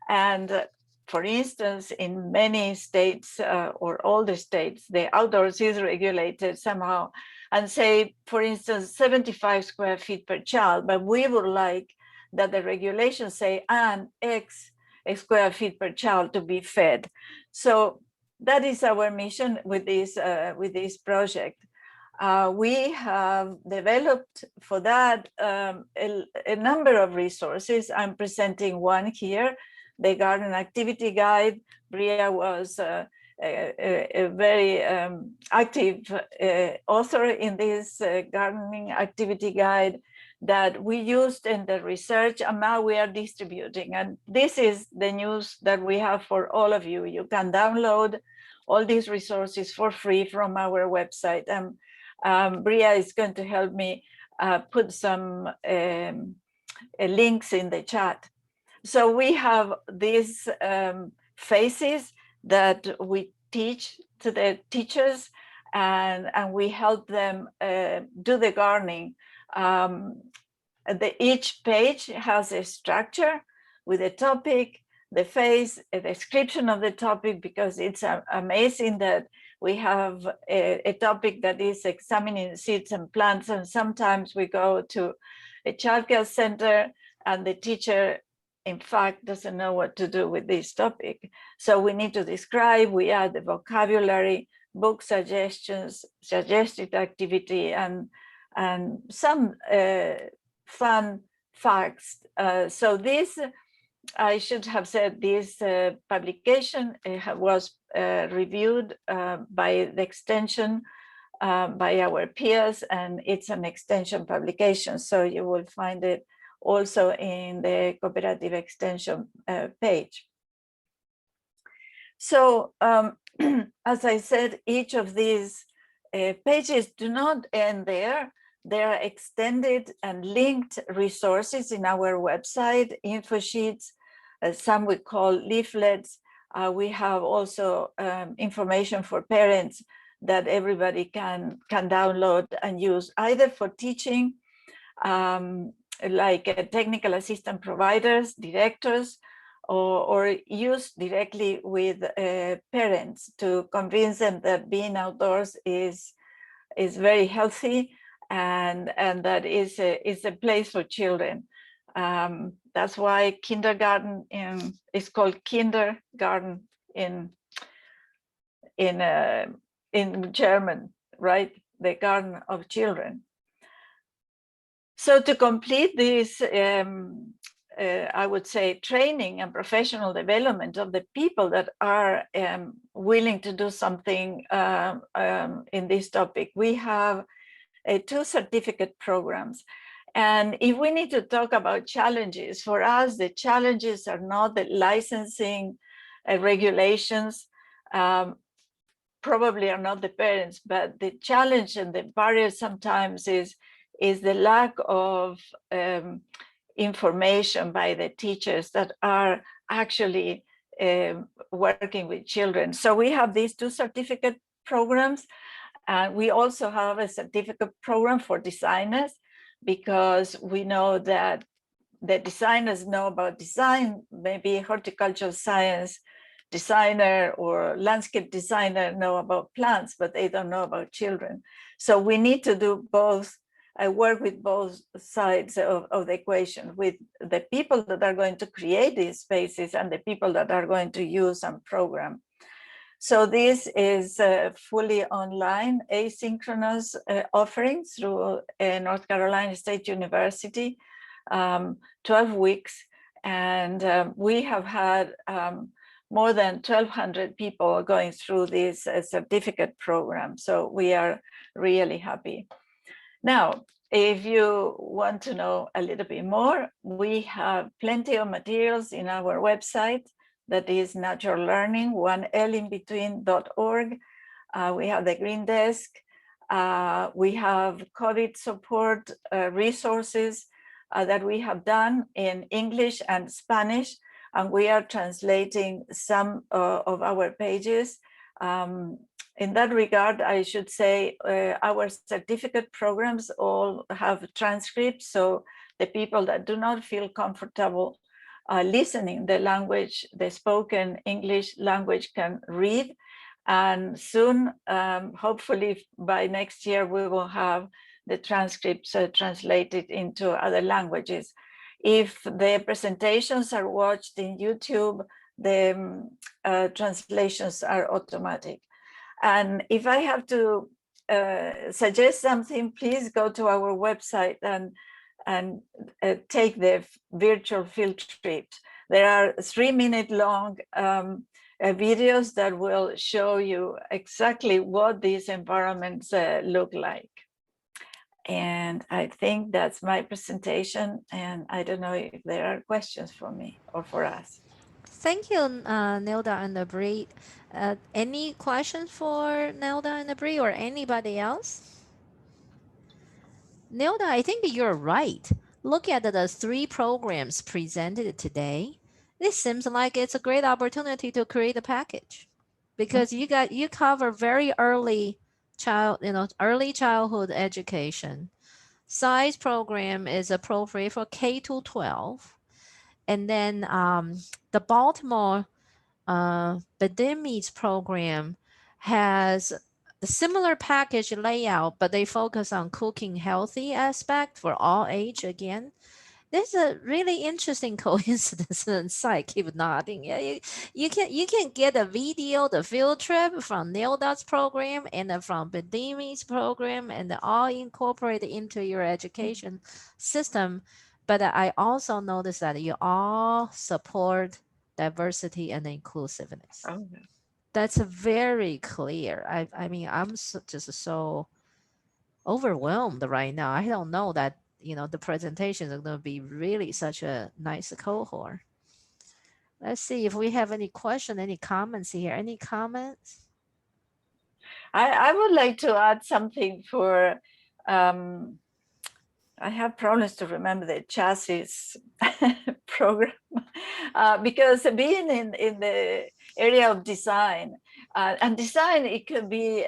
and for instance, in many states or all the states, the outdoors is regulated somehow, and say, for instance, 75 square feet per child, but we would like that the regulations say and X square feet per child to be fed. So that is our mission with this project. We have developed for that a number of resources. I'm presenting one here, the Garden Activity Guide. Bria was a very active author in this gardening activity guide that we used in the research, and now we are distributing. And this is the news that we have for all of you. You can download all these resources for free from our website. And Bria is going to help me put some links in the chat. So we have these phases that we teach to the teachers, and we help them do the gardening. Each page has a structure with a topic, the phase, a description of the topic, because it's amazing that we have a topic that is examining seeds and plants, and sometimes we go to a childcare center and the teacher, in fact, doesn't know what to do with this topic. So we need to describe, we add the vocabulary, book suggestions, suggested activity, and some fun facts. So this, I should have said, this publication was reviewed by the extension by our peers, and it's an extension publication. So you will find it also in the cooperative extension page. So as I said, each of these pages do not end there. There are extended and linked resources in our website, info sheets, some we call leaflets. We have also information for parents that everybody can download and use, either for teaching, like technical assistant providers, directors, or use directly with parents to convince them that being outdoors is very healthy, and that is a place for children. That's why kindergarten is called kindergarten in German, right? The garden of children. So to complete this, I would say, training and professional development of the people that are willing to do something in this topic, we have 2 certificate programs. And if we need to talk about challenges, for us, the challenges are not the licensing regulations, probably are not the parents, but the challenge and the barrier sometimes is the lack of information by the teachers that are actually working with children. So we have these 2 certificate programs, and we also have a certificate program for designers, because we know that the designers know about design, maybe a horticultural science designer or landscape designer know about plants, but they don't know about children. So we need to do both. I work with both sides of the equation, with the people that are going to create these spaces and the people that are going to use and program. So this is fully online, asynchronous offering through North Carolina State University, 12 weeks. And we have had more than 1,200 people going through this certificate program. So we are really happy. Now, if you want to know a little bit more, we have plenty of materials in our website. That is Natural Learning, 1linbetween.org. We have the Green Desk. We have COVID support resources that we have done in English and Spanish, and we are translating some of our pages. In that regard, I should say our certificate programs all have transcripts, so the people that do not feel comfortable listening the language, the spoken English language, can read. And soon, hopefully by next year, we will have the transcripts translated into other languages. If the presentations are watched in YouTube, the translations are automatic. And if I have to suggest something, please go to our website and take the virtual field trip. There are 3-minute long videos that will show you exactly what these environments look like. And I think that's my presentation. And I don't know if there are questions for me or for us. Thank you, Nelda and Bree. Any questions for Nelda and Bree or anybody else? Nelda, I think you're right. Look at the 3 programs presented today. It seems like it's a great opportunity to create a package because you cover very early early childhood education. Size program is appropriate for K to 12. And then the Baltimore Badimi's program has the similar package layout, but they focus on cooking healthy aspect for all age again. There's a really interesting coincidence, and I keep nodding. Yeah, you can get a video, the field trip from Nelda's program and from Badimi's program, and they're all incorporated into your education system. But I also noticed that you all support diversity and inclusiveness. Oh. That's very clear. I mean, I'm just so overwhelmed right now. I don't know that the presentations are going to be really such a nice cohort. Let's see if we have any question, any comments here. Any comments? I would like to add something for, I have problems to remember the chassis program because being in the area of design, and design, it could be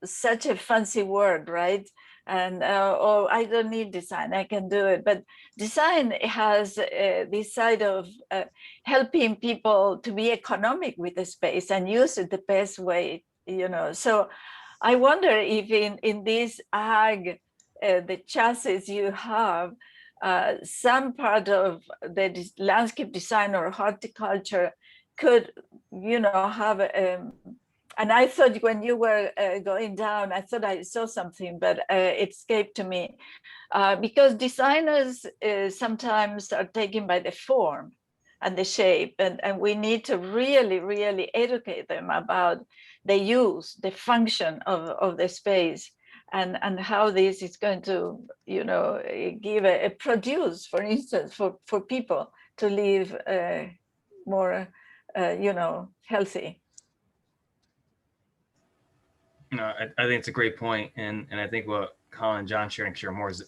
such a fancy word, right? And oh, I don't need design, I can do it. But design has this side of helping people to be economic with the space and use it the best way, So I wonder if in this ag, the chassis you have, some part of the landscape design or horticulture could, have and I thought when you were going down, I thought I saw something, but it escaped to me. Because designers sometimes are taken by the form and the shape, and we need to really, really educate them about the use, the function of the space, and how this is going to, give a produce, for instance, for people to live more, healthy. I think it's a great point, and I think what Colin and John share more is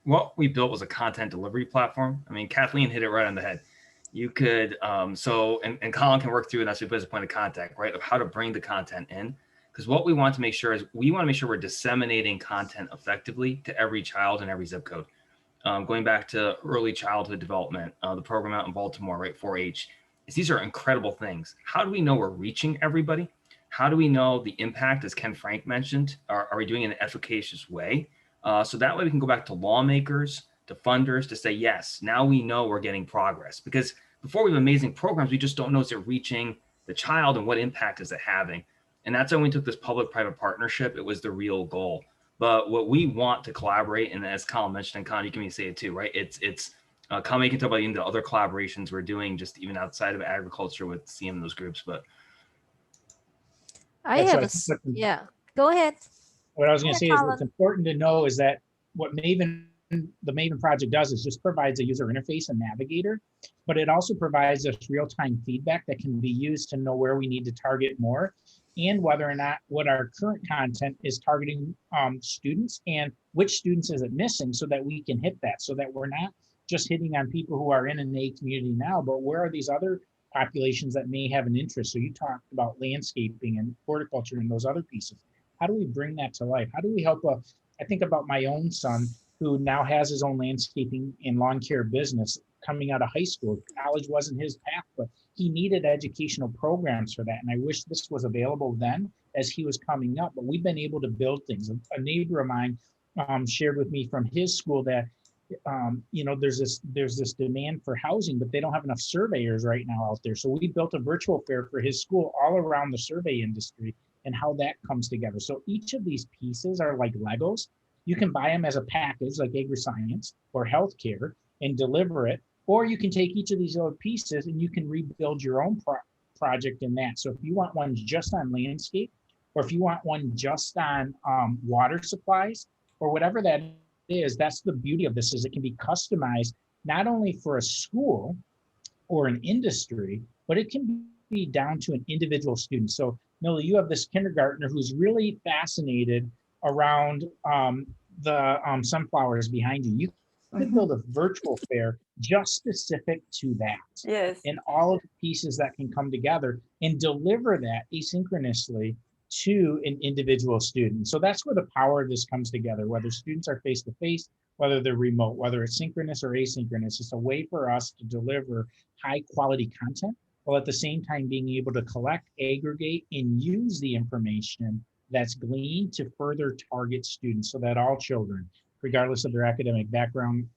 what we built was a content delivery platform. I mean, Kathleen hit it right on the head. You could and Colin can work through, and that's the point of contact, right? Of how to bring the content in, because what we want to make sure is we're disseminating content effectively to every child in every zip code. Going back to early childhood development, the program out in Baltimore, right, 4-H, these are incredible things. How do we know we're reaching everybody? How do we know the impact, as Ken Frank mentioned? Are we doing it in an efficacious way? So that way we can go back to lawmakers, to funders, to say, yes, now we know we're getting progress. Because before we have amazing programs, we just don't know is it reaching the child and what impact is it having? And that's when we took this public-private partnership. It was the real goal. But what we want to collaborate, and as Colin mentioned, and Colin, you can say it too, right? It's Colin, you can talk about even the other collaborations we're doing just even outside of agriculture with CM and those groups, but I have yeah, go ahead. What I was going to say is what's important to know is that what the Maven project does is just provides a user interface and navigator, but it also provides us real-time feedback that can be used to know where we need to target more and whether or not what our current content is targeting students and which students is it missing so that we can hit that, so that we're not just hitting on people who are in an A community now, but where are these other populations that may have an interest. So you talked about landscaping and horticulture and those other pieces. How do we bring that to life? How do we help I think about my own son who now has his own landscaping and lawn care business coming out of high school. College wasn't his path, but he needed educational programs for that. And I wish this was available then as he was coming up, but we've been able to build things. A neighbor of mine shared with me from his school that there's this demand for housing, but they don't have enough surveyors right now out there. So we built a virtual fair for his school all around the survey industry and how that comes together. So each of these pieces are like Legos. You can buy them as a package like agri-science or healthcare and deliver it, or you can take each of these other pieces and you can rebuild your own project in that. So if you want one just on landscape, or if you want one just on water supplies, or whatever that is, that's the beauty of this, is it can be customized not only for a school or an industry, but it can be down to an individual student. So Millie, you have this kindergartner who's really fascinated around the sunflowers behind you. You could build a virtual fair just specific to that. Yes. And all of the pieces that can come together and deliver that asynchronously to an individual student. So that's where the power of this comes together, whether students are face-to-face, whether they're remote, whether it's synchronous or asynchronous. It's a way for us to deliver high quality content, while at the same time being able to collect, aggregate, and use the information that's gleaned to further target students, so that all children, regardless of their academic background,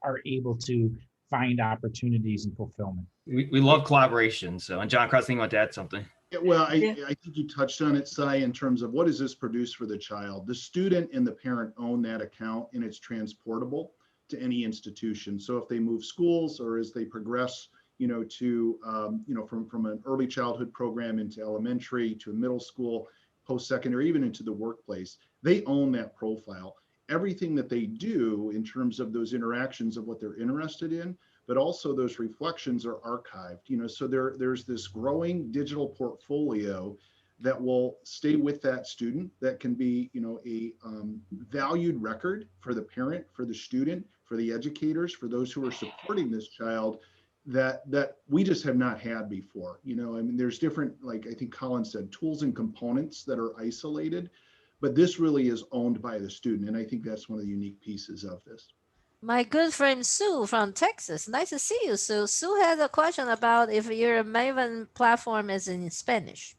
are able to find opportunities and fulfillment. We love collaboration. So, and John Cross, think about to add something. Yeah, well, I think you touched on it, Cy, in terms of what does this produce for the child? The student and the parent own that account, and it's transportable to any institution. So if they move schools, or as they progress, from an early childhood program into elementary to middle school, post-secondary, even into the workplace, they own that profile. Everything that they do in terms of those interactions of what they're interested in, but also those reflections are archived, so there's this growing digital portfolio that will stay with that student, that can be, a valued record for the parent, for the student, for the educators, for those who are supporting this child, that we just have not had before. There's different, like I think Colin said, tools and components that are isolated, but this really is owned by the student. And I think that's one of the unique pieces of this. My good friend Sue from Texas. Nice to see you, Sue. Sue has a question about if your Maven platform is in Spanish.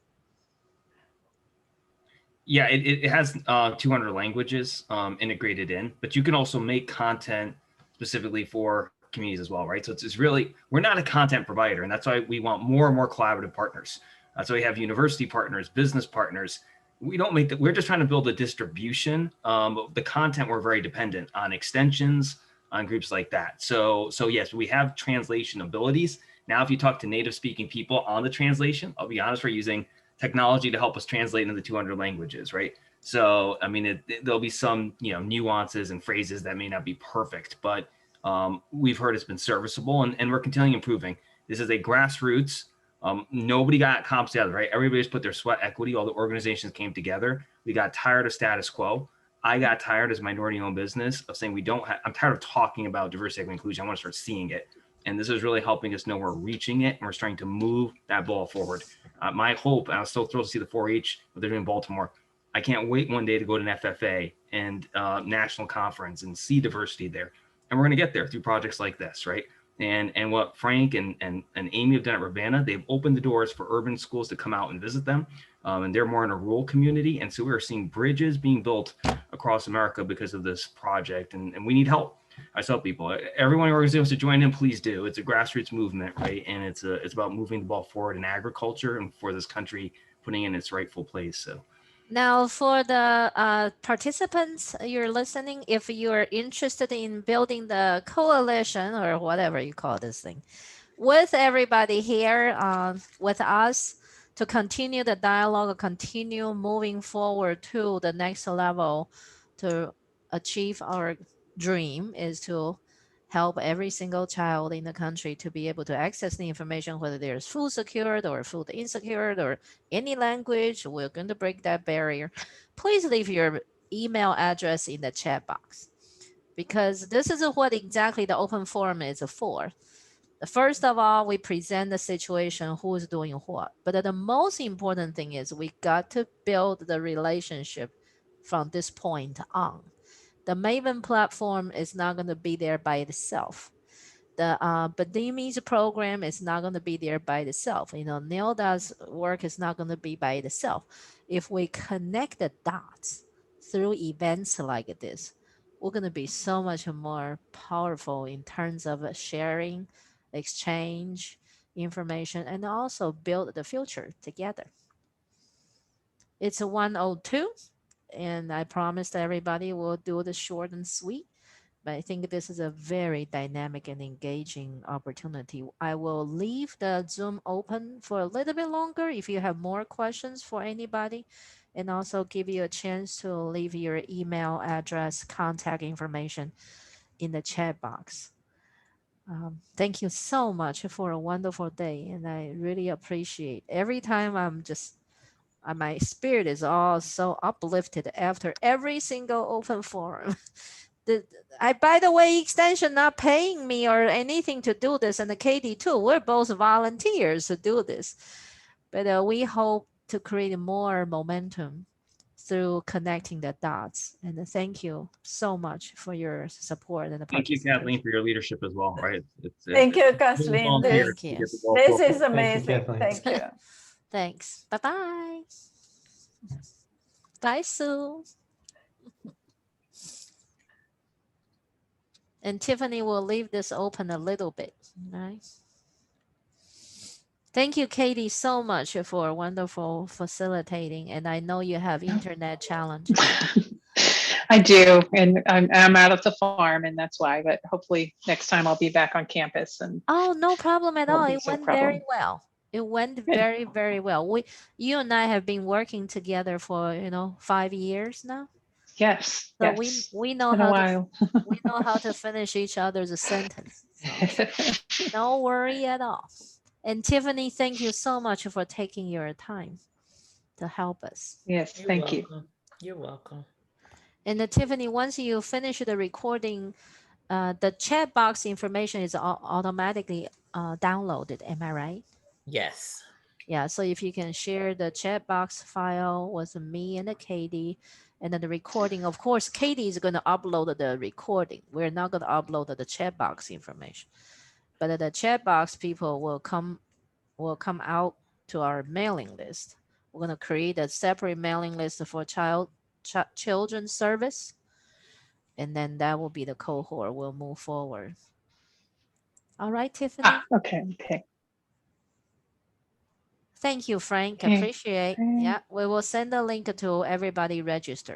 Yeah, it has 200 languages integrated in, but you can also make content specifically for communities as well, right? So it's really, we're not a content provider, and that's why we want more and more collaborative partners. So we have university partners, business partners. We don't make that, we're just trying to build a distribution. The content, we're very dependent on extensions, on groups like that. So yes, we have translation abilities. Now, if you talk to native speaking people on the translation, I'll be honest, we're using technology to help us translate into the 200 languages, right? So, I mean, there'll be some, nuances and phrases that may not be perfect, but we've heard it's been serviceable, and we're continuing improving. This is a grassroots, nobody got comps together, right? Everybody's put their sweat equity, all the organizations came together. We got tired of status quo. I got tired as minority-owned business of saying I'm tired of talking about diversity, equity, inclusion. I want to start seeing it. And this is really helping us know we're reaching it, and we're starting to move that ball forward. My hope, and I was so thrilled to see the 4-H, what they're doing in Baltimore. I can't wait one day to go to an FFA and national conference and see diversity there. And we're going to get there through projects like this, right? And what Frank and Amy have done at Ravenna, they've opened the doors for urban schools to come out and visit them. And they're more in a rural community. And so we're seeing bridges being built across America because of this project. And we need help. I tell people, everyone who wants to join in, please do. It's a grassroots movement, right? And it's about moving the ball forward in agriculture and for this country putting in its rightful place. So. Now, for the participants you're listening, if you're interested in building the coalition or whatever you call this thing, with everybody here with us to continue the dialogue, continue moving forward to the next level to achieve our dream, is to help every single child in the country to be able to access the information, whether there's food secured or food insecure or any language. We're going to break that barrier. Please leave your email address in the chat box, because this is what exactly the open forum is for. First of all, we present the situation, who is doing what. But the most important thing is we got to build the relationship from this point on. The Maven platform is not going to be there by itself. The Badimi's program is not going to be there by itself. Nelda's work is not going to be by itself. If we connect the dots through events like this, we're going to be so much more powerful in terms of sharing, exchange information, and also build the future together. It's a 102. And I promised everybody we'll do the short and sweet. But I think this is a very dynamic and engaging opportunity. I will leave the Zoom open for a little bit longer if you have more questions for anybody, and also give you a chance to leave your email address, contact information in the chat box. Thank you so much for a wonderful day, and I really appreciate every time my spirit is all so uplifted after every single open forum. By the way, Extension not paying me or anything to do this, and the Katie too. We're both volunteers to do this, but we hope to create more momentum through connecting the dots. And thank you so much for your support and the Thank you, participation. Kathleen, for your leadership as well, right? Thank you, really Kathleen. volunteers Thank to you. get the ball This forward. is amazing. Thank you. Thanks. Bye-bye. Bye, Sue. And Tiffany will leave this open a little bit, right? Thank you, Katie, so much for wonderful facilitating. And I know you have internet challenges. I do, and I'm out of the farm, and that's why. But hopefully next time I'll be back on campus. And oh, no problem at all. won't be It so went problem. very well. It went Good. very, very well. You and I have been working together for 5 years now. Yes. So yes. we know It's been a how while. we know how to finish each other's sentence. So no worry at all. And Tiffany, thank you so much for taking your time to help us. Yes, You're thank you. welcome. You're welcome. And Tiffany, once you finish the recording, the chat box information is automatically downloaded. Am I right? Yes. Yeah. So if you can share the chat box file with me and Katie, and then the recording, of course, Katie is going to upload the recording. We're not going to upload the chat box information, but the chat box people will come out to our mailing list. We're going to create a separate mailing list for children's service, and then that will be the cohort. We'll move forward. All right, Tiffany. Okay. Thank you, Frank. Okay. Appreciate. Yeah, we will send a link to everybody registered.